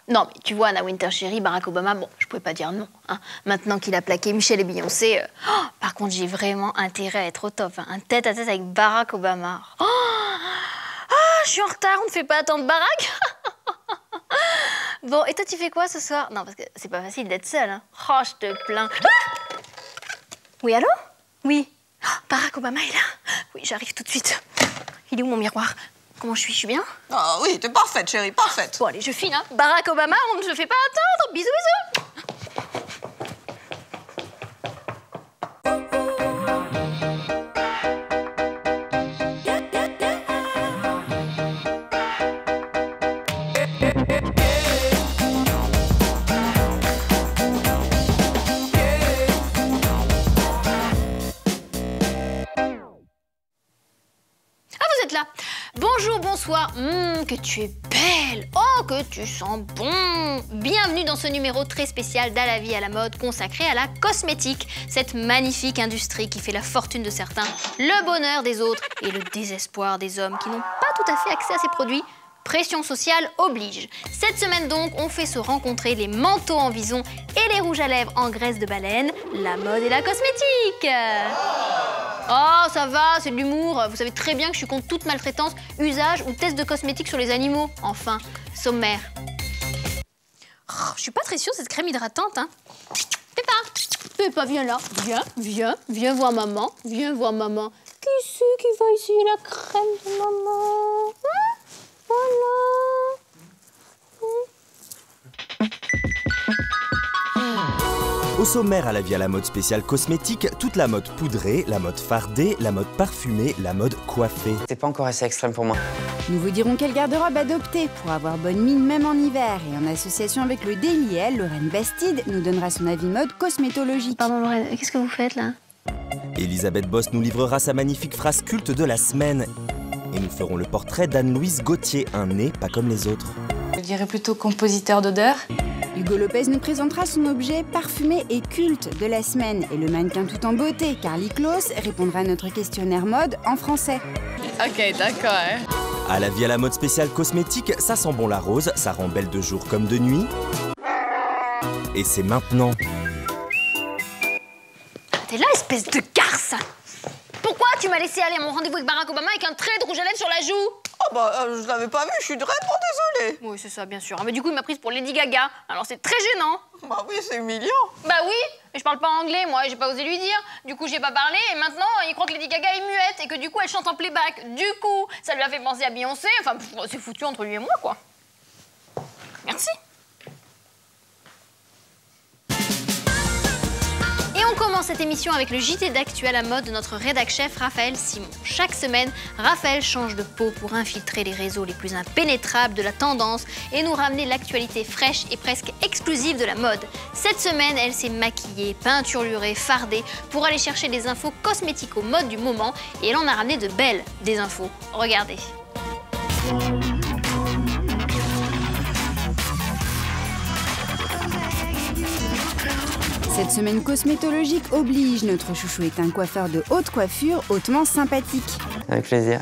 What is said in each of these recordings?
Non, mais tu vois, Anna Wintour, chérie, Barack Obama, bon, je pouvais pas dire non. Hein. Maintenant qu'il a plaqué Michel et Beyoncé, par contre, j'ai vraiment intérêt à être au top. Hein. Un tête-à-tête avec Barack Obama. Oh, je suis en retard, on ne fait pas attendre Barack. Bon, et toi, tu fais quoi ce soir? Non, parce que c'est pas facile d'être seule. Hein. Oh, je te plains. Oui, allô? Oui. Oh, Barack Obama est là? Oui, j'arrive tout de suite. Il est où mon miroir? Comment je suis bien? Ah oui, t'es parfaite, chérie, parfaite. Bon, allez, je file, hein. Barack Obama, on ne se fait pas attendre. Bisous, bisous. Là. Bonjour, bonsoir. Que tu es belle. Oh, que tu sens bon. Bienvenue dans ce numéro très spécial d'À la vie à la mode consacré à la cosmétique. Cette magnifique industrie qui fait la fortune de certains, le bonheur des autres et le désespoir des hommes qui n'ont pas tout à fait accès à ces produits. Pression sociale oblige. Cette semaine donc, on fait se rencontrer les manteaux en vison et les rouges à lèvres en graisse de baleine, la mode et la cosmétique. Oh, ça va, c'est de l'humour. Vous savez très bien que je suis contre toute maltraitance, usage ou test de cosmétiques sur les animaux. Enfin, sommaire. Oh, je suis pas très sûre de cette crème hydratante, hein. Péppa, viens là. Viens voir maman. Viens voir maman. Qui c'est qui va essayer la crème de maman? Hein? Voilà. Au sommaire à la vie à la mode spéciale cosmétique, toute la mode poudrée, la mode fardée, la mode parfumée, la mode coiffée. C'est pas encore assez extrême pour moi. Nous vous dirons quelle garde-robe adopter pour avoir bonne mine même en hiver. Et en association avec le Daily Elle, Lorraine Bastide nous donnera son avis mode cosmétologique. Pardon Lorraine, qu'est-ce que vous faites là? Elisabeth Boss nous livrera sa magnifique phrase culte de la semaine. Et nous ferons le portrait d'Anne-Louise Gauthier, un nez pas comme les autres. Je dirais plutôt compositeur d'odeur. Hugo Lopez nous présentera son objet parfumé et culte de la semaine. Et le mannequin tout en beauté, Carly Claus, répondra à notre questionnaire mode en français. Ok, d'accord. Hein. À la vie à la mode spéciale cosmétique, ça sent bon la rose, ça rend belle de jour comme de nuit. Et c'est maintenant. T'es là, espèce de garce! Pourquoi tu m'as laissé aller à mon rendez-vous avec Barack Obama avec un trait de rouge à lèvres sur la joue? Oh bah, je l'avais pas vu, je suis vraiment désolée. Oui, c'est ça, bien sûr. Mais du coup, il m'a prise pour Lady Gaga. Alors, c'est très gênant. Bah oui, c'est humiliant. Bah oui, mais je parle pas anglais, moi, et j'ai pas osé lui dire. Du coup, j'ai pas parlé, et maintenant, il croit que Lady Gaga est muette, et que du coup, elle chante en playback. Du coup, ça lui a fait penser à Beyoncé. Enfin, c'est foutu entre lui et moi, quoi. Merci. Et on commence cette émission avec le JT d'actu à la mode de notre rédac-chef Raphaël Simon. Chaque semaine, Raphaël change de peau pour infiltrer les réseaux les plus impénétrables de la tendance et nous ramener l'actualité fraîche et presque exclusive de la mode. Cette semaine, elle s'est maquillée, peinturlurée, fardée pour aller chercher des infos cosmétiques aux modes du moment et elle en a ramené de belles, des infos. Regardez. Cette semaine cosmétologique oblige, notre chouchou est un coiffeur de haute coiffure hautement sympathique. Avec plaisir.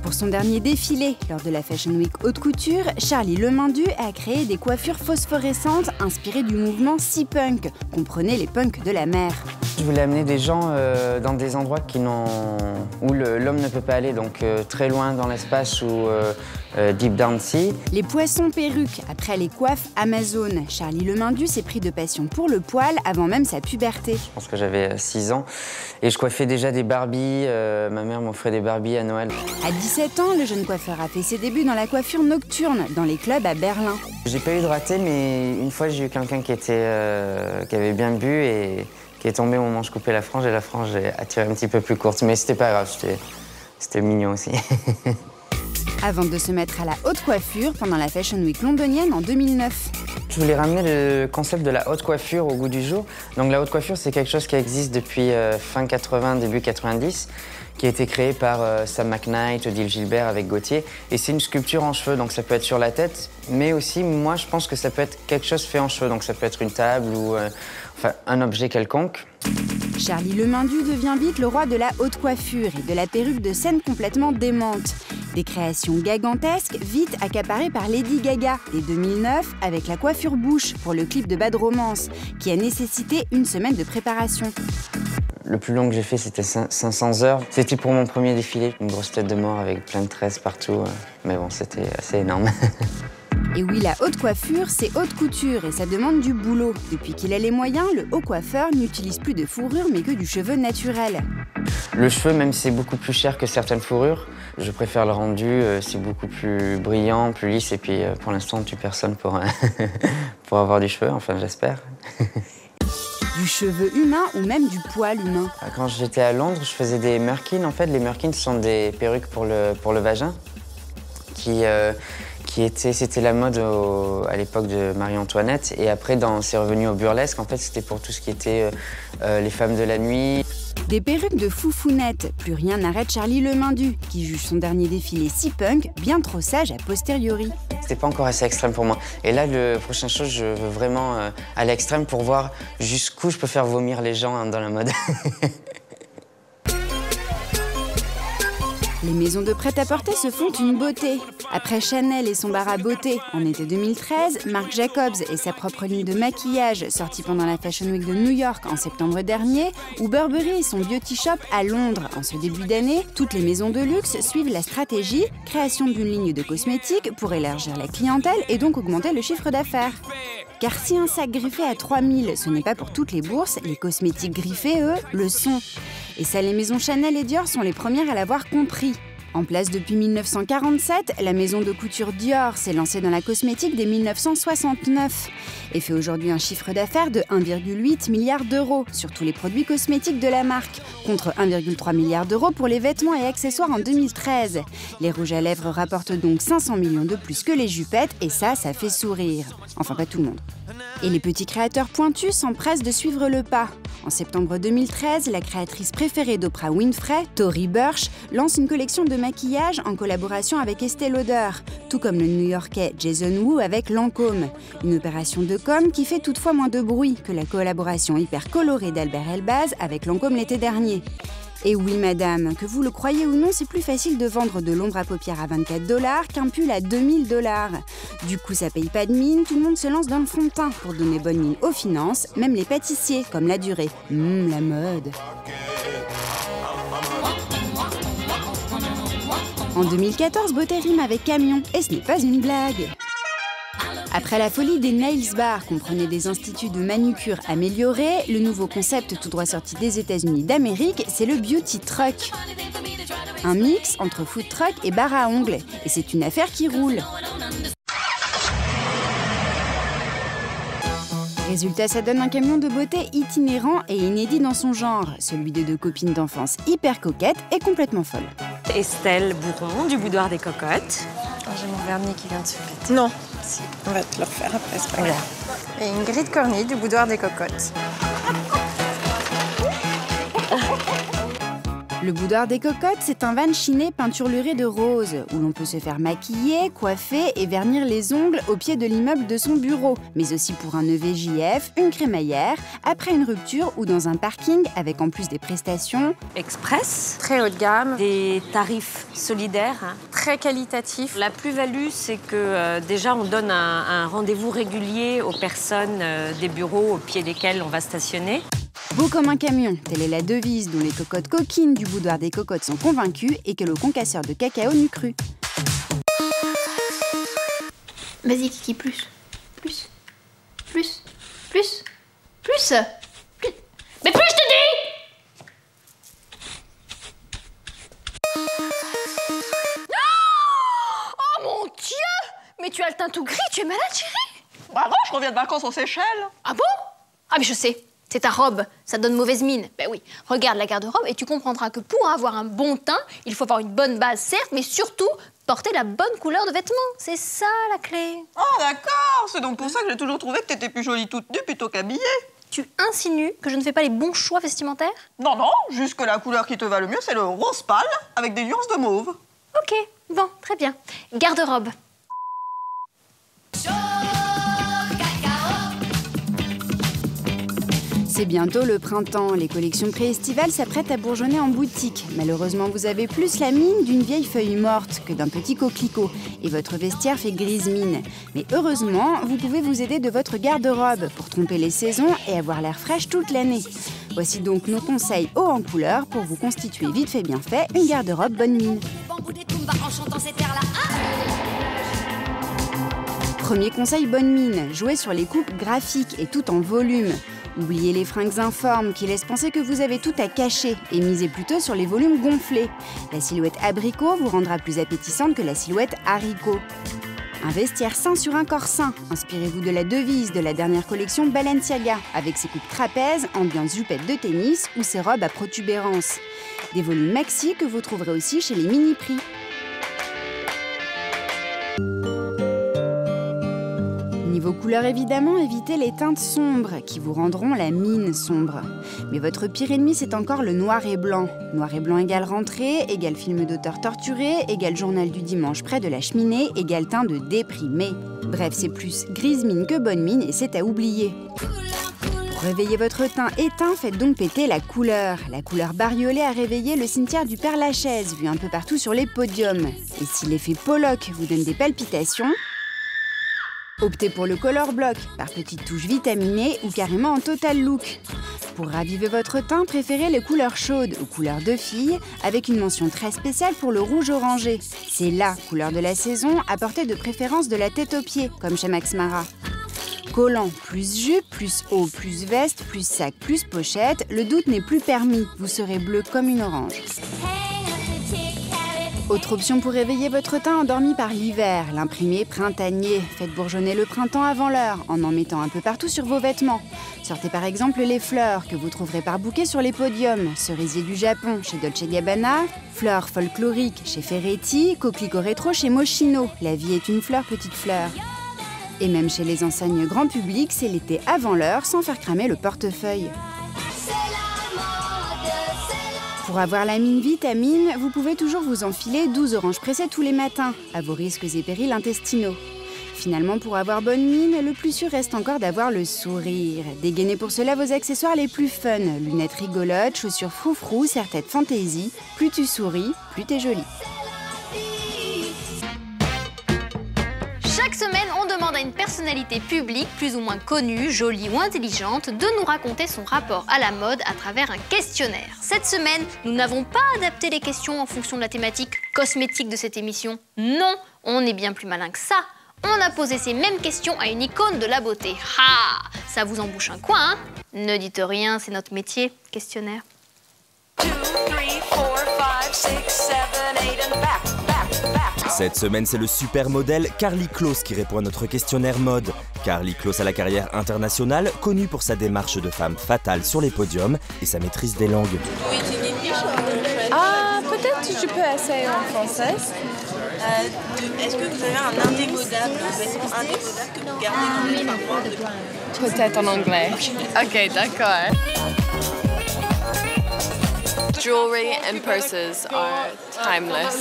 Pour son dernier défilé, lors de la Fashion Week Haute Couture, Charlie Lemindu a créé des coiffures phosphorescentes inspirées du mouvement Sea Punk, comprenez les punks de la mer. Je voulais amener des gens dans des endroits où l'homme ne peut pas aller, donc très loin dans l'espace ou deep down sea. Les poissons perruques, après les coiffes Amazon. Charlie Lemindu s'est pris de passion pour le poil avant même sa puberté. Je pense que j'avais 6 ans et je coiffais déjà des Barbies. Ma mère m'offrait des Barbies à Noël. À 17 ans, le jeune coiffeur a fait ses débuts dans la coiffure nocturne, dans les clubs à Berlin. J'ai pas eu de raté, mais une fois j'ai eu quelqu'un qui avait bien bu et qui est tombé au moment où je coupais la frange et la frange a tiré un petit peu plus courte. Mais c'était pas grave, c'était mignon aussi. Avant de se mettre à la haute coiffure pendant la Fashion Week londonienne en 2009. Je voulais ramener le concept de la haute coiffure au goût du jour. Donc la haute coiffure, c'est quelque chose qui existe depuis fin 80, début 90, qui a été créé par Sam McKnight, Odile Gilbert avec Gauthier. Et c'est une sculpture en cheveux, donc ça peut être sur la tête, mais aussi, moi, je pense que ça peut être quelque chose fait en cheveux. Donc ça peut être une table ou enfin, un objet quelconque. Charlie Lemindu devient vite le roi de la haute coiffure et de la perruque de scène complètement démente. Des créations gigantesques, vite accaparées par Lady Gaga dès 2009 avec la coiffure bouche pour le clip de Bad Romance, qui a nécessité une semaine de préparation. Le plus long que j'ai fait, c'était 500 heures. C'était pour mon premier défilé, une grosse tête de mort avec plein de tresses partout. Mais bon, c'était assez énorme. Et oui, la haute coiffure, c'est haute couture et ça demande du boulot. Depuis qu'il a les moyens, le haut coiffeur n'utilise plus de fourrure mais que du cheveu naturel. Le cheveu, même si c'est beaucoup plus cher que certaines fourrures, je préfère le rendu, c'est beaucoup plus brillant, plus lisse. Et puis pour l'instant, on ne tue personne pour, pour avoir du cheveu, enfin j'espère. Du cheveu humain ou même du poil humain. Quand j'étais à Londres, je faisais des merkins. En fait, les merkins sont des perruques pour le vagin c'était la mode à l'époque de Marie-Antoinette. Et après, c'est revenu au burlesque. En fait, c'était pour tout ce qui était les femmes de la nuit. Des perruques de foufounettes. Plus rien n'arrête Charlie Lemindu, qui juge son dernier défilé si punk, bien trop sage a posteriori. C'était pas encore assez extrême pour moi. Et là, le prochain chose, je veux vraiment aller à l'extrême pour voir jusqu'où je peux faire vomir les gens dans la mode. Les maisons de prêt-à-porter se font une beauté. Après Chanel et son bar à beauté, en été 2013, Marc Jacobs et sa propre ligne de maquillage sortie pendant la Fashion Week de New York en septembre dernier, ou Burberry et son beauty shop à Londres en ce début d'année, toutes les maisons de luxe suivent la stratégie création d'une ligne de cosmétiques pour élargir la clientèle et donc augmenter le chiffre d'affaires. Car si un sac griffé à 3 000, ce n'est pas pour toutes les bourses, les cosmétiques griffés, eux, le sont. Et ça, les maisons Chanel et Dior sont les premières à l'avoir compris. En place depuis 1947, la maison de couture Dior s'est lancée dans la cosmétique dès 1969 et fait aujourd'hui un chiffre d'affaires de 1,8 milliard d'euros sur tous les produits cosmétiques de la marque, contre 1,3 milliard d'euros pour les vêtements et accessoires en 2013. Les rouges à lèvres rapportent donc 500 millions de plus que les jupettes et ça fait sourire. Enfin, pas tout le monde. Et les petits créateurs pointus s'empressent de suivre le pas. En septembre 2013, la créatrice préférée d'Oprah Winfrey, Tory Burch, lance une collection de maquillage en collaboration avec Estée Lauder, tout comme le New-Yorkais Jason Wu avec Lancôme. Une opération de com qui fait toutefois moins de bruit que la collaboration hyper colorée d'Albert Elbaz avec Lancôme l'été dernier. Et oui, madame, que vous le croyez ou non, c'est plus facile de vendre de l'ombre à paupières à 24$ qu'un pull à 2000$. Du coup, ça paye pas de mine, tout le monde se lance dans le fond de teint pour donner bonne mine aux finances, même les pâtissiers, comme la durée. La mode. En 2014, beauté rime avec camion, et ce n'est pas une blague. Après la folie des nails bars, comprenait des instituts de manucure améliorés, le nouveau concept tout droit sorti des États-Unis d'Amérique, c'est le beauty truck. Un mix entre food truck et bar à ongles, et c'est une affaire qui roule. Résultat, ça donne un camion de beauté itinérant et inédit dans son genre, celui de deux copines d'enfance hyper coquettes et complètement folles. Estelle Bourron du Boudoir des Cocottes. Oh, j'ai mon vernis qui vient de se péter. Non. Si, on va te le refaire après, c'est pas grave. Et Ingrid Corny du Boudoir des Cocottes. Le Boudoir des Cocottes, c'est un van chiné peinturluré de rose, où l'on peut se faire maquiller, coiffer et vernir les ongles au pied de l'immeuble de son bureau, mais aussi pour un EVJF, une crémaillère, après une rupture ou dans un parking avec en plus des prestations Express, Très haut de gamme, des tarifs solidaires. très qualitatif. La plus-value, c'est que déjà, on donne un rendez-vous régulier aux personnes des bureaux au pied desquels on va stationner. beau comme un camion, telle est la devise dont les cocottes coquines du Boudoir des Cocottes sont convaincues et que le concasseur de cacao n'eût cru. Vas-y, Kiki, plus. Plus. Plus. Plus. Plus. Plus. Mais plus, je te dis! Oh mon Dieu! Mais tu as le teint tout gris, tu es malade, chérie? Bravo, je reviens de vacances aux Seychelles. Ah bon? Ah mais je sais, c'est ta robe, ça donne mauvaise mine. Ben oui, regarde la garde-robe et tu comprendras que pour avoir un bon teint, il faut avoir une bonne base, certes, mais surtout porter la bonne couleur de vêtements. C'est ça la clé. Oh d'accord, c'est donc pour ça que j'ai toujours trouvé que t'étais plus jolie toute nue plutôt qu'habillée. Tu insinues que je ne fais pas les bons choix vestimentaires? Non, non, juste que la couleur qui te va le mieux, c'est le rose pâle avec des nuances de mauve. Ok, bon, très bien. Garde-robe. C'est bientôt le printemps, les collections pré-estivales s'apprêtent à bourgeonner en boutique. Malheureusement, vous avez plus la mine d'une vieille feuille morte que d'un petit coquelicot et votre vestiaire fait grise mine. Mais heureusement, vous pouvez vous aider de votre garde-robe pour tromper les saisons et avoir l'air fraîche toute l'année. Voici donc nos conseils haut en couleur pour vous constituer vite fait bien fait une garde-robe bonne mine. Premier conseil bonne mine, jouez sur les coupes graphiques et tout en volume. Oubliez les fringues informes qui laissent penser que vous avez tout à cacher et misez plutôt sur les volumes gonflés. La silhouette abricot vous rendra plus appétissante que la silhouette haricot. Un vestiaire sain sur un corps sain. Inspirez-vous de la devise de la dernière collection Balenciaga, avec ses coupes trapèzes, ambiance jupette de tennis ou ses robes à protubérance. Des volumes maxi que vous trouverez aussi chez les mini-prix. Niveau couleur évidemment, évitez les teintes sombres qui vous rendront la mine sombre. Mais votre pire ennemi c'est encore le noir et blanc. Noir et blanc égale rentrée, égale film d'auteur torturé, égale journal du dimanche près de la cheminée, égale teint de déprimé. Bref, c'est plus grise mine que bonne mine et c'est à oublier. Pour réveiller votre teint éteint, faites donc péter la couleur. La couleur bariolée a réveillé le cimetière du Père-Lachaise, vu un peu partout sur les podiums. Et si l'effet Pollock vous donne des palpitations, optez pour le color block, par petites touches vitaminées ou carrément en total look. Pour raviver votre teint, préférez les couleurs chaudes ou couleurs de filles, avec une mention très spéciale pour le rouge orangé. C'est la couleur de la saison, à porter de préférence de la tête aux pieds, comme chez Max Mara. Collant, plus jupe, plus haut, plus veste, plus sac, plus pochette, le doute n'est plus permis, vous serez bleu comme une orange. Autre option pour réveiller votre teint endormi par l'hiver, l'imprimé printanier. Faites bourgeonner le printemps avant l'heure, en mettant un peu partout sur vos vêtements. Sortez par exemple les fleurs, que vous trouverez par bouquet sur les podiums. Cerisier du Japon, chez Dolce & Gabbana. Fleurs folkloriques, chez Ferretti. Coquelicot rétro, chez Moschino. La vie est une fleur, petite fleur. Et même chez les enseignes grand public, c'est l'été avant l'heure, sans faire cramer le portefeuille. Pour avoir la mine vitamine, vous pouvez toujours vous enfiler 12 oranges pressées tous les matins, à vos risques et périls intestinaux. Finalement, pour avoir bonne mine, le plus sûr reste encore d'avoir le sourire. Dégainez pour cela vos accessoires les plus fun, lunettes rigolotes, chaussures froufrou, serre-tête fantaisie. Plus tu souris, plus t'es jolie. Chaque semaine, on demande à une personnalité publique, plus ou moins connue, jolie ou intelligente, de nous raconter son rapport à la mode à travers un questionnaire. Cette semaine, nous n'avons pas adapté les questions en fonction de la thématique cosmétique de cette émission. Non, on est bien plus malin que ça. On a posé ces mêmes questions à une icône de la beauté. Ah, ça vous embouche un coin, hein? Ne dites rien, c'est notre métier, questionnaire. 2, 3, 4, 5, 6, 7, 8 and back. Cette semaine, c'est le supermodèle Karlie Kloss qui répond à notre questionnaire mode. Karlie Kloss a la carrière internationale, connue pour sa démarche de femme fatale sur les podiums et sa maîtrise des langues. Ah, peut-être je peux essayer en française. Est-ce que vous avez un indémodable, un vêtement indémodable que vous gardez dans le Peut-être en anglais. Ok, d'accord. Jewelry and purses are timeless.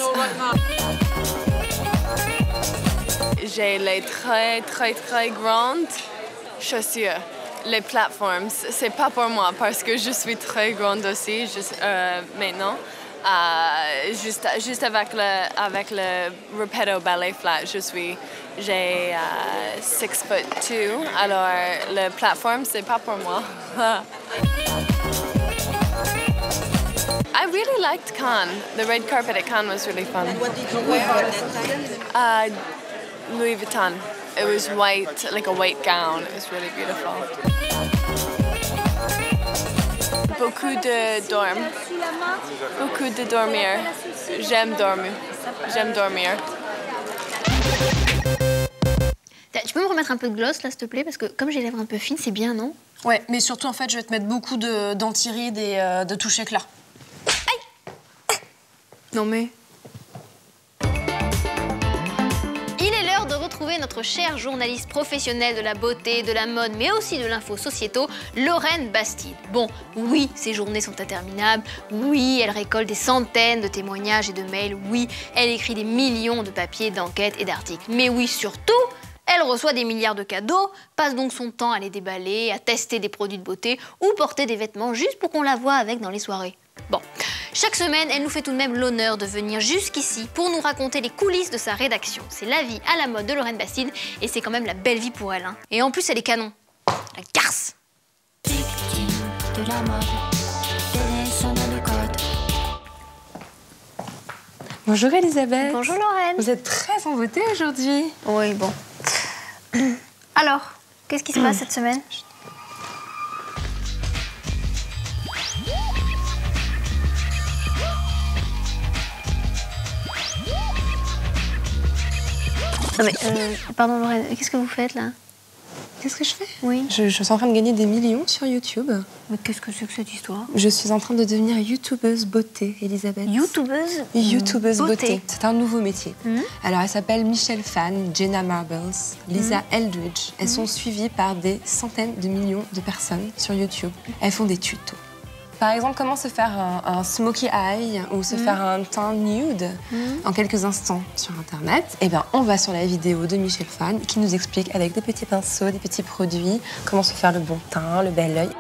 J'ai les très grandes chaussures, les plateformes. C'est pas pour moi parce que je suis très grande aussi maintenant. Juste avec le Repetto Ballet Flat, j'ai 6'2", alors le plateforme c'est pas pour moi. I really liked Cannes. The red carpet at Cannes was really fun. What did you wear at that time? Louis Vuitton. It was white, like a white gown. It was really beautiful. Beaucoup de dorm. Beaucoup de dormir. J'aime dormir. Tu peux me remettre un peu de gloss là, s'il te plaît? Parce que comme j'ai les lèvres un peu fines, c'est bien, non? Ouais, mais surtout, en fait, je vais te mettre beaucoup d'antirides et de touches éclat. Non mais... Il est l'heure de retrouver notre chère journaliste professionnelle de la beauté, de la mode, mais aussi de l'info sociétaux, Lorraine Bastide. Bon, oui, ses journées sont interminables, oui, elle récolte des centaines de témoignages et de mails, oui, elle écrit des millions de papiers, d'enquêtes et d'articles, mais oui, surtout, Elle reçoit des milliards de cadeaux, passe donc son temps à les déballer, à tester des produits de beauté ou porter des vêtements juste pour qu'on la voie avec dans les soirées. Bon, chaque semaine, elle nous fait tout de même l'honneur de venir jusqu'ici pour nous raconter les coulisses de sa rédaction. C'est la vie à la mode de Lorraine Bastide et c'est quand même la belle vie pour elle. Hein. Et en plus, elle est canon. La garce. Bonjour Elisabeth. Bonjour Lorraine. Vous êtes très en beauté aujourd'hui. Oui, bon. Alors, qu'est-ce qui se passe cette semaine? Non mais, pardon Lorraine, qu'est-ce que vous faites là? Qu'est-ce que je fais? Oui. Je suis en train de gagner des millions sur YouTube. Mais qu'est-ce que c'est que cette histoire? Je suis en train de devenir youtubeuse beauté, Elisabeth. Youtubeuse? Youtubeuse beauté. C'est un nouveau métier. Mmh. Alors, elles s'appellent Michelle Fan, Jenna Marbles, Lisa Eldridge. Elles sont suivies par des centaines de millions de personnes sur YouTube. Elles font des tutos. Par exemple, comment se faire un smokey eye ou se faire un teint nude en quelques instants sur Internet. Eh bien, on va sur la vidéo de Michelle Fan qui nous explique avec des petits pinceaux, des petits produits, comment se faire le bon teint, le bel œil.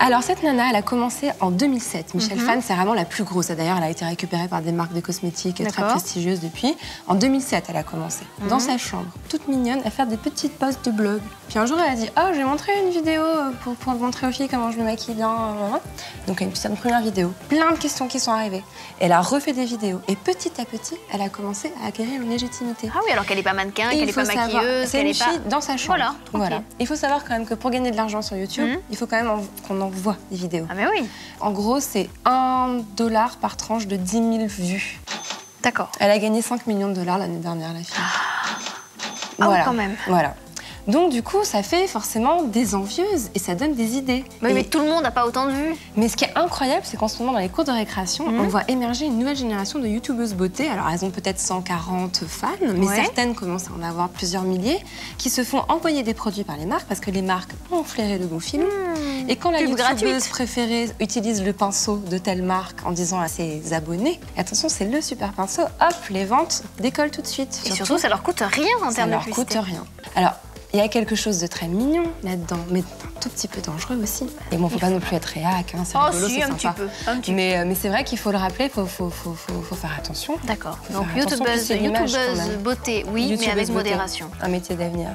Alors, cette nana, elle a commencé en 2007. Michelle Fan, c'est vraiment la plus grosse. D'ailleurs, elle a été récupérée par des marques de cosmétiques très prestigieuses depuis. En 2007, elle a commencé, dans sa chambre, toute mignonne, à faire des petites posts de blog. Puis un jour, elle a dit « Oh, je vais montrer une vidéo pour montrer aux filles comment je me maquille bien. » Donc, elle a une première vidéo. Plein de questions qui sont arrivées. Elle a refait des vidéos. Et petit à petit, elle a commencé à acquérir une légitimité. Ah oui, alors qu'elle n'est pas mannequin, qu'elle n'est pas maquilleuse, qu'elle n'est pas... dans sa chambre. Voilà. Il faut savoir quand même que pour gagner de l'argent sur YouTube, il faut quand même qu'on envoie des vidéos. Ah mais oui. En gros, c'est $1 par tranche de 10 000 vues. D'accord. Elle a gagné 5 millions de dollars l'année dernière, la fille. Voilà. Quand même. Voilà. Donc du coup, ça fait forcément des envieuses et ça donne des idées. Oui, mais tout le monde n'a pas autant de vues. Mais ce qui est incroyable, c'est qu'en ce moment, dans les cours de récréation, on voit émerger une nouvelle génération de youtubeuses beauté. Alors elles ont peut-être 140 fans, mais certaines commencent à en avoir plusieurs milliers, qui se font envoyer des produits par les marques parce que les marques ont flairé le bon film. Et quand la youtubeuse préférée utilise le pinceau de telle marque en disant à ses abonnés, attention, c'est le super pinceau, hop, les ventes décollent tout de suite. Et surtout, ça leur coûte rien en termes de publicité. Ça leur coûte rien. Alors, il y a quelque chose de très mignon là-dedans, mais un tout petit peu dangereux aussi. Et bon, faut pas non plus être réac, hein, c'est rigolo, c'est sympa. Un petit peu. Mais c'est vrai qu'il faut le rappeler, faut faire attention. D'accord. Donc youtubeuse beauté, oui, mais avec modération. Un métier d'avenir.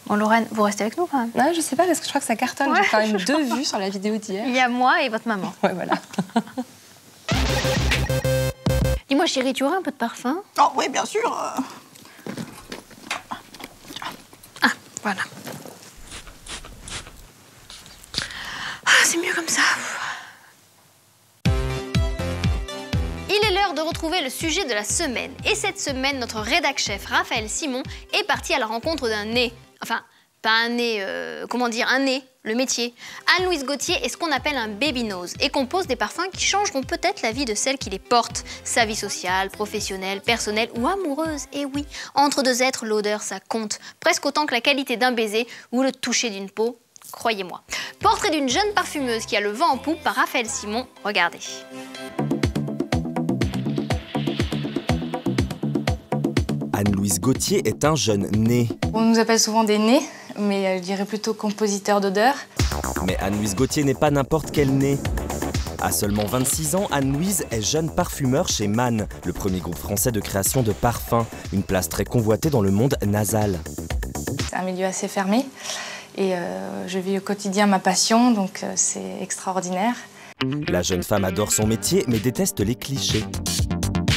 Bon, Lorraine, vous restez avec nous quand même? Non, je sais pas, parce que je crois que ça cartonne. J'ai quand même 2 vues sur la vidéo d'hier. Il y a moi et votre maman. Ouais, voilà. Dis-moi, chérie, tu aurais un peu de parfum? Oh, oui, bien sûr. Voilà. Ah, c'est mieux comme ça. Il est l'heure de retrouver le sujet de la semaine. Et cette semaine, notre rédac-chef Raphaël Simon est parti à la rencontre d'un nez. Enfin, pas un nez, comment dire, un nez, le métier. Anne-Louise Gauthier est ce qu'on appelle un baby nose et compose des parfums qui changeront peut-être la vie de celle qui les porte. Sa vie sociale, professionnelle, personnelle ou amoureuse. Et oui, entre deux êtres, l'odeur, ça compte. Presque autant que la qualité d'un baiser ou le toucher d'une peau. Croyez-moi. Portrait d'une jeune parfumeuse qui a le vent en poupe par Raphaël Simon. Regardez. Anne-Louise Gauthier est un jeune nez. On nous appelle souvent des nez, mais je dirais plutôt compositeurs d'odeurs. Mais Anne-Louise Gauthier n'est pas n'importe quel nez. À seulement 26 ans, Anne-Louise est jeune parfumeur chez Man, le premier groupe français de création de parfums, une place très convoitée dans le monde nasal. C'est un milieu assez fermé et je vis au quotidien ma passion, donc c'est extraordinaire. La jeune femme adore son métier mais déteste les clichés.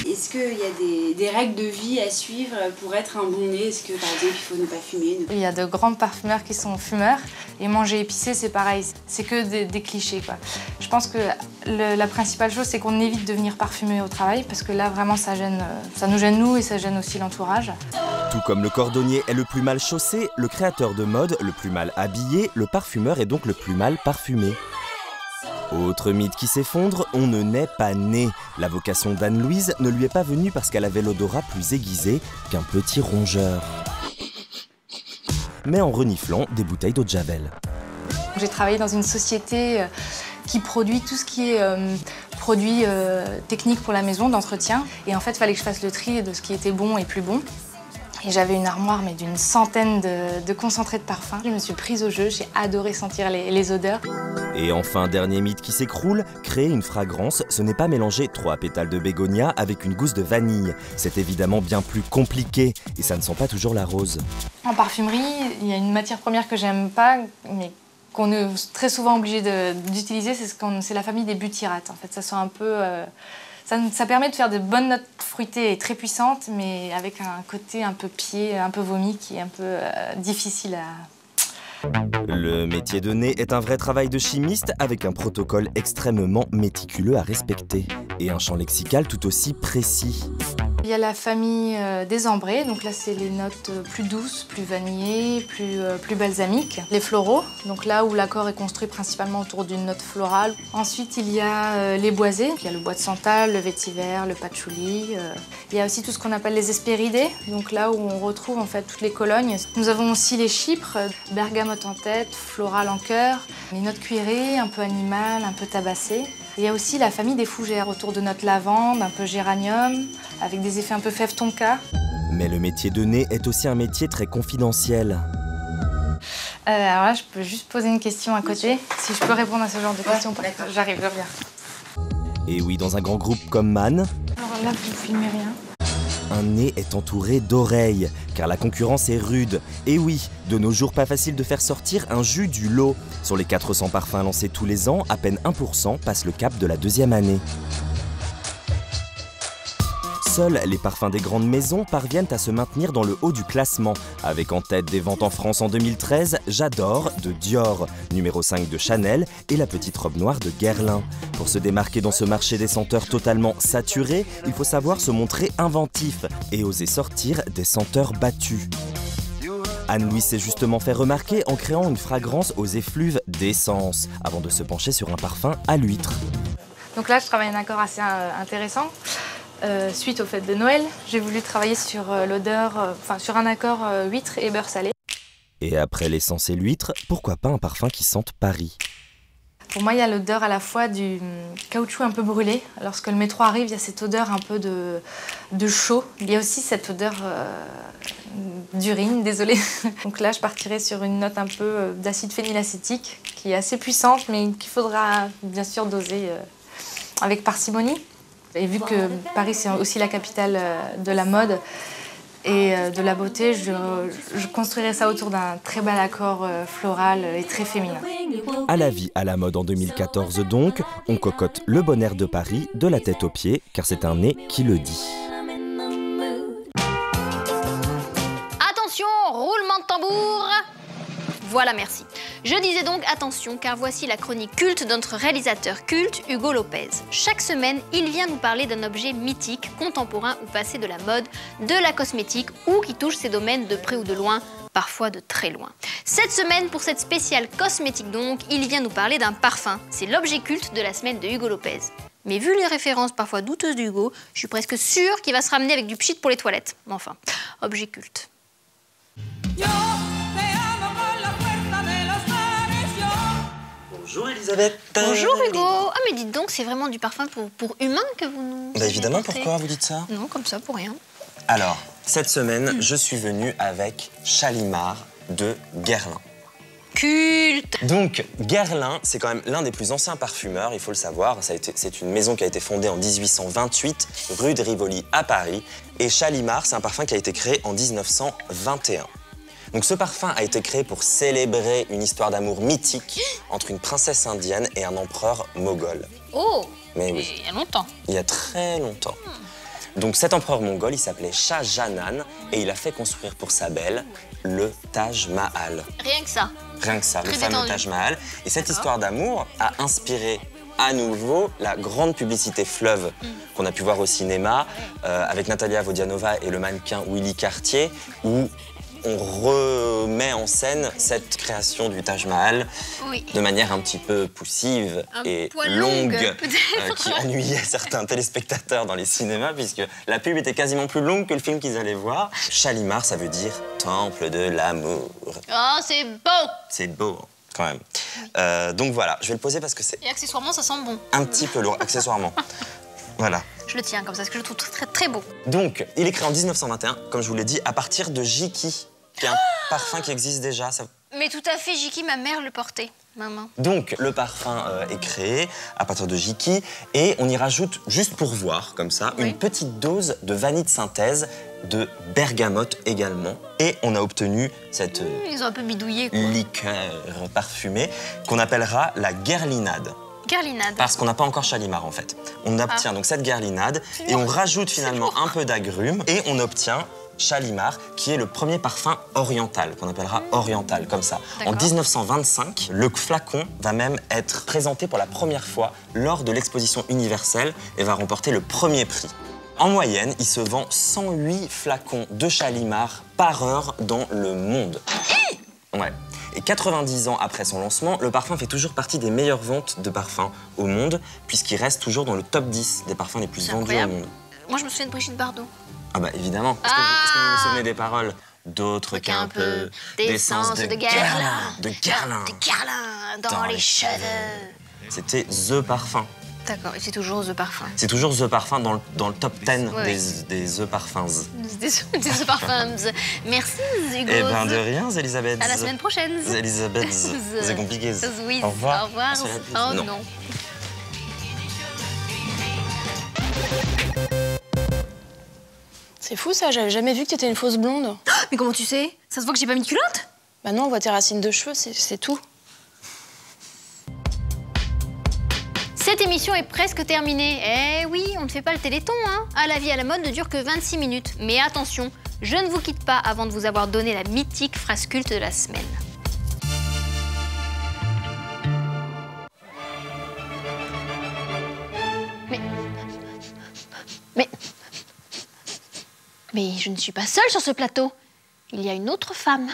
Est-ce qu'il y a des règles de vie à suivre pour être un bon nez? Est-ce que par exemple il faut ne pas fumer? Il y a de grands parfumeurs qui sont fumeurs et manger épicé c'est pareil, c'est que des clichés quoi. Je pense que la principale chose c'est qu'on évite de venir parfumer au travail parce que là vraiment ça nous gêne nous et ça gêne aussi l'entourage. Tout comme le cordonnier est le plus mal chaussé, le créateur de mode le plus mal habillé, le parfumeur est donc le plus mal parfumé. Autre mythe qui s'effondre, on ne naît pas né. La vocation d'Anne-Louise ne lui est pas venue parce qu'elle avait l'odorat plus aiguisé qu'un petit rongeur. Mais en reniflant des bouteilles d'eau de Javel. J'ai travaillé dans une société qui produit tout ce qui est produits techniques pour la maison, d'entretien. Et en fait, il fallait que je fasse le tri de ce qui était bon et plus bon. Et j'avais une armoire, mais d'une centaine de concentrés de parfums. Je me suis prise au jeu, j'ai adoré sentir les odeurs. Et enfin, dernier mythe qui s'écroule, créer une fragrance, ce n'est pas mélanger 3 pétales de bégonia avec une gousse de vanille. C'est évidemment bien plus compliqué et ça ne sent pas toujours la rose. En parfumerie, il y a une matière première que j'aime pas, mais qu'on est très souvent obligé d'utiliser, c'est la famille des butyrates. En fait, ça sent un peu... Ça permet de faire de bonnes notes fruitées et très puissantes, mais avec un côté un peu pied, un peu vomi, qui est un peu difficile à... Le métier de nez est un vrai travail de chimiste avec un protocole extrêmement méticuleux à respecter et un champ lexical tout aussi précis. Il y a la famille des ambrés, donc là c'est les notes plus douces, plus vanillées, plus balsamiques. Les floraux, donc là où l'accord est construit principalement autour d'une note florale. Ensuite il y a les boisés, il y a le bois de santal, le vétiver, le patchouli. Il y a aussi tout ce qu'on appelle les hespéridés, donc là où on retrouve en fait toutes les colognes. Nous avons aussi les chypres, bergamote en tête, floral en cœur, les notes cuirées, un peu animales, un peu tabassées. Il y a aussi la famille des fougères autour de notes lavande, un peu géranium, avec des effets un peu fève tonka. Mais le métier de nez est aussi un métier très confidentiel. Alors là, je peux juste poser une question à côté. Si je peux répondre à ce genre de questions, j'arrive, je reviens. Et oui, dans un grand groupe comme Man, Alors là, vous ne filmez rien. un nez est entouré d'oreilles, car la concurrence est rude. Et oui, de nos jours, pas facile de faire sortir un jus du lot. Sur les 400 parfums lancés tous les ans, à peine 1% passe le cap de la 2e année. Seuls les parfums des grandes maisons parviennent à se maintenir dans le haut du classement, avec en tête des ventes en France en 2013, J'adore de Dior, numéro 5 de Chanel et la petite robe noire de Guerlain. Pour se démarquer dans ce marché des senteurs totalement saturés, il faut savoir se montrer inventif et oser sortir des senteurs battues. Anne-Louise s'est justement fait remarquer en créant une fragrance aux effluves d'essence, avant de se pencher sur un parfum à l'huître. Donc là, je travaille un accord assez intéressant. Suite aux fêtes de Noël, j'ai voulu travailler sur l'odeur, sur un accord huître et beurre salé. Et après l'essence et l'huître, pourquoi pas un parfum qui sente Paris? Pour moi, il y a l'odeur à la fois du caoutchouc un peu brûlé. Lorsque le métro arrive, il y a cette odeur un peu de chaud. Il y a aussi cette odeur d'urine, désolée. Donc là, je partirai sur une note un peu d'acide phénylacétique, qui est assez puissante, mais qu'il faudra bien sûr doser avec parcimonie. Et vu que Paris, c'est aussi la capitale de la mode et de la beauté, je construirai ça autour d'un très bel accord floral et très féminin. À la vie, à la mode en 2014 donc, on cocotte le bon air de Paris de la tête aux pieds, car c'est un nez qui le dit. Attention, roulement de tambour. Voilà, merci. Je disais donc attention, car voici la chronique culte de notre réalisateur culte, Hugo Lopez. Chaque semaine, il vient nous parler d'un objet mythique, contemporain ou passé de la mode, de la cosmétique ou qui touche ces domaines de près ou de loin, parfois de très loin. Cette semaine, pour cette spéciale cosmétique donc, il vient nous parler d'un parfum. C'est l'objet culte de la semaine de Hugo Lopez. Mais vu les références parfois douteuses d'Hugo, je suis presque sûre qu'il va se ramener avec du pchit pour les toilettes. Enfin, objet culte. Bonjour Elisabeth. Bonjour Hugo. Ah mais dites donc, c'est vraiment du parfum pour humains que vous nous... Bah évidemment, montrez. pourquoi vous dites ça? Non, comme ça, pour rien. Alors, cette semaine, je suis venu avec Shalimar de Guerlain. Culte. Donc, Guerlain, c'est quand même l'un des plus anciens parfumeurs, il faut le savoir. C'est une maison qui a été fondée en 1828, rue de Rivoli à Paris. Et Shalimar, c'est un parfum qui a été créé en 1921. Donc ce parfum a été créé pour célébrer une histoire d'amour mythique entre une princesse indienne et un empereur moghol. Oh. Mais oui. Il y a longtemps. Il y a très longtemps. Donc cet empereur mongol, il s'appelait Shah Jahan et il a fait construire pour sa belle le Taj Mahal. Rien que ça. Rien que ça, le Très fameux détendu. Taj Mahal. Et cette histoire d'amour a inspiré à nouveau la grande publicité fleuve qu'on a pu voir au cinéma avec Natalia Vodianova et le mannequin Willy Cartier, où on remet en scène cette création du Taj Mahal de manière un petit peu poussive et longue, qui ennuyait certains téléspectateurs dans les cinémas, puisque la pub était quasiment plus longue que le film qu'ils allaient voir. Shalimar, ça veut dire temple de l'amour. Oh, c'est beau. C'est beau, quand même. Donc voilà, je vais le poser parce que c'est Et accessoirement, ça sent bon. un petit peu lourd, accessoirement. Voilà. Je le tiens comme ça, parce que je le trouve très, très beau. Donc, il est créé en 1921, comme je vous l'ai dit, à partir de Jiki, qui est un parfum qui existe déjà. Mais tout à fait, Jiki, ma mère le portait, maman. Donc, le parfum est créé à partir de Jiki et on y rajoute, juste pour voir, comme ça, une petite dose de vanille de synthèse, de bergamote également. Et on a obtenu cette Ils ont un peu bidouillé, quoi. liqueur parfumée qu'on appellera la guerlinade. Guerlinade. Parce qu'on n'a pas encore Chalimar en fait. On obtient donc cette guerlinade et on rajoute finalement un peu d'agrumes et on obtient Chalimar, qui est le premier parfum oriental, qu'on appellera oriental, comme ça. En 1925, le flacon va même être présenté pour la première fois lors de l'exposition universelle et va remporter le premier prix. En moyenne, il se vend 108 flacons de Chalimar par heure dans le monde. Ouais. Et 90 ans après son lancement, le parfum fait toujours partie des meilleures ventes de parfums au monde, puisqu'il reste toujours dans le top 10 des parfums les plus vendus au monde. Moi, je me souviens de Brigitte Bardot. Ah bah évidemment. Est-ce que vous vous souvenez des paroles? D'autres qu'un peu d'essence de Guerlain. De Guerlain. De Guerlain dans les cheveux. C'était The Parfum. D'accord, et c'est toujours The Parfum. C'est toujours The Parfum dans le top 10 Ouais. des The Parfums. Des The Parfums. Merci, Hugo. Eh ben de rien, Elisabeth. À la semaine prochaine. Elisabeth, c'est compliqué. Oui, au revoir. Au revoir. Oh non. C'est fou ça, j'avais jamais vu que t'étais une fausse blonde. Mais comment tu sais? Ça se voit que j'ai pas mis de culotte? Bah non, on voit tes racines de cheveux, c'est tout. Cette émission est presque terminée. Eh oui, on ne fait pas le téléthon, hein. À la vie à la mode ne dure que 26 minutes. Mais attention, je ne vous quitte pas avant de vous avoir donné la mythique phrase culte de la semaine. Mais je ne suis pas seule sur ce plateau. Il y a une autre femme.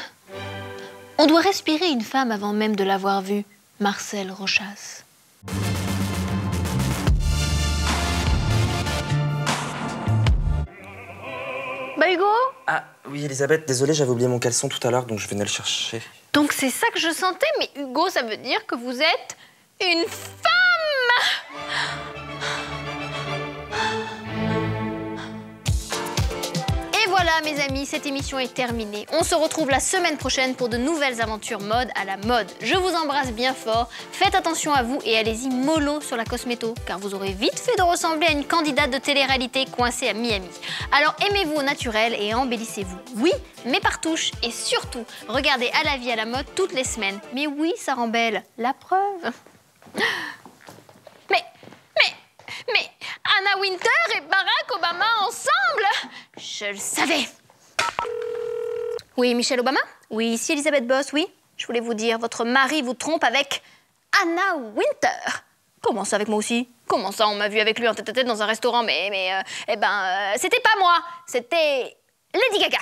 On doit respirer une femme avant même de l'avoir vue. Marcel Rochas. Bah Hugo? Ah oui, Elisabeth, désolé, j'avais oublié mon caleçon tout à l'heure, donc je venais le chercher. Donc c'est ça que je sentais, mais Hugo, ça veut dire que vous êtes une femme! Et voilà, mes amis, cette émission est terminée. On se retrouve la semaine prochaine pour de nouvelles aventures mode à la mode. Je vous embrasse bien fort, faites attention à vous et allez-y mollo sur la cosméto, car vous aurez vite fait de ressembler à une candidate de télé-réalité coincée à Miami. Alors aimez-vous au naturel et embellissez-vous. Oui, mais par touche. Et surtout, regardez À la vie à la mode toutes les semaines. Mais oui, ça rend belle. La preuve. Mais Anna Wintour et Barack Obama ensemble? Je le savais. Oui, Michelle Obama? Oui, ici Elisabeth Boss, oui. Je voulais vous dire, votre mari vous trompe avec Anna Wintour. Comment ça avec moi aussi? Comment ça, on m'a vu avec lui en tête-à-tête dans un restaurant? C'était pas moi, c'était Lady Gaga.